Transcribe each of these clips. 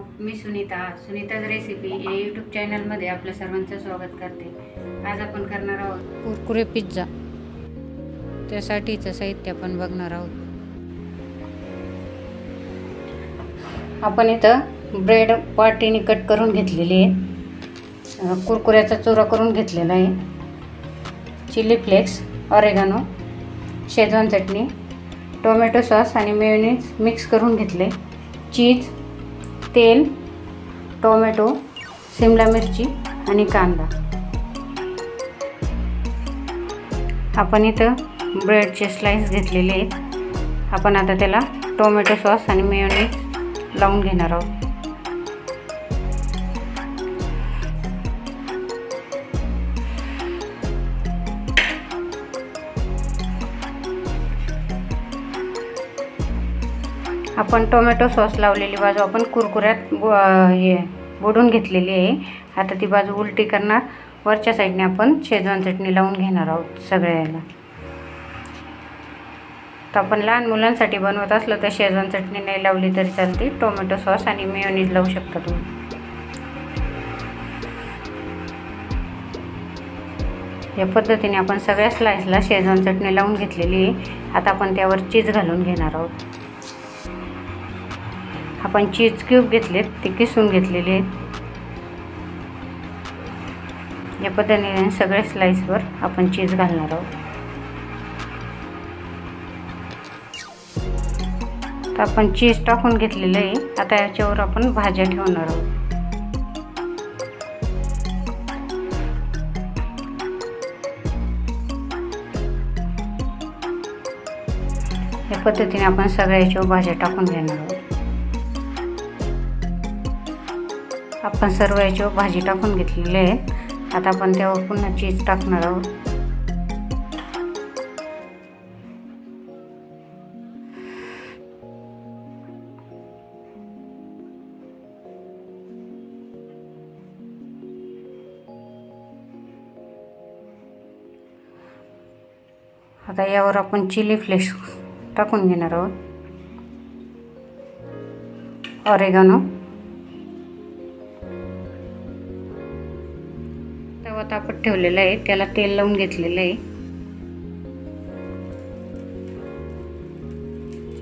मी Sunita's recipe या YouTube चॅनलमध्ये आपल्या सर्वांचं स्वागत करते। आज आपण करणार आहोत कुरकुरे पिझ्झा। त्यासाठीचं साहित्य आपण बघणार आहोत। आपण इथं ब्रेड वाटीने कट करून घेतलेली आहे, कुरकुऱ्याचा चुरा करून घेतलेला आहे, चिली फ्लेक्स, ऑरेगानो, शेजवान चटणी, टोमॅटो सॉस आणि मेयोनीज मिक्स करून घेतले, चीज, तेल, टोमॅटो, शिमला मिरची आणि कांदा। आपण इथं ब्रेडचे स्लाइस घेतलेले आहेत। आपण आता त्याला टोमॅटो सॉस आणि मेयोनीज लावून घेणार आहोत। आपण टोमॅटो सॉस लावलेली बाजू आपण कुरकुऱ्यात बुडवून घेतलेली आहे। आता ती बाजू उलटी करणार। वरच्या साईडने आपण शेजवान चटणी लावून घेणार आहोत सगळ्याला। तर आपण लहान मुलांसाठी बनवत असलं तर शेजवान चटणी नाही लावली तरी चालते, टोमॅटो सॉस आणि मेयोनीज लावू शकता तुम्ही। या पद्धतीने आपण सगळ्या स्लाइसला शेजवान चटणी लावून घेतलेली आहे। आता आपण त्यावर चीज घालून घेणार आहोत। आपण चीज क्यूब घेतलेत, ते किसून घेतलेले आहेत। या पद्धतीने सगळ्या स्लाइसवर आपण चीज घालणार आहोत। तर आपण चीज टाकून घेतलेलं आहे। आता याच्यावर आपण भाज्या ठेवणार आहोत। या पद्धतीने आपण सगळ्या याच्यावर भाज्या टाकून घेणार आहोत। आपण सर्व याच्यावर भाजी टाकून घेतलेली आहे। आता आपण त्यावर पुन्हा चीज टाकणार आहोत। आता यावर आपण चिली फ्लेक्स टाकून घेणार आहोत, ऑरेगानो। तवा तापत ठेवलेला आहे, त्याला तेल लावून घेतलेलं आहे।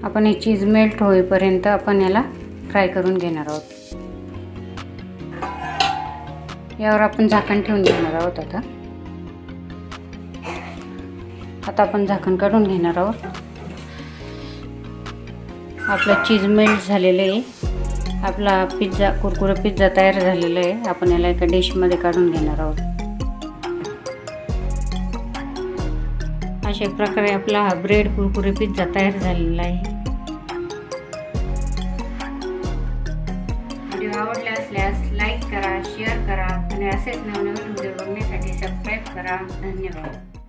आपण हे चीज मेल्ट होईपर्यंत आपण याला फ्राय करून घेणार आहोत। यावर आपण झाकण ठेवून घेणार आहोत। आता आपण झाकण काढून घेणार आहोत। आपला चीज मेल्ट झालेला आहे। आपला पिझ्झा, कुरकुरे पिझ्झा तयार झालेला आहे। आपण याला एका डिशमध्ये काढून घेणार आहोत। अशा प्रकारे आपला हा ब्रेड कुरकुरे पिझ्झा तयार झालेला आहे। व्हिडिओ आवडला असल्यास लाईक करा, शेअर करा आणि असेच नवनवीन व्हिडिओ बघण्यासाठी सबस्क्राईब करा। धन्यवाद।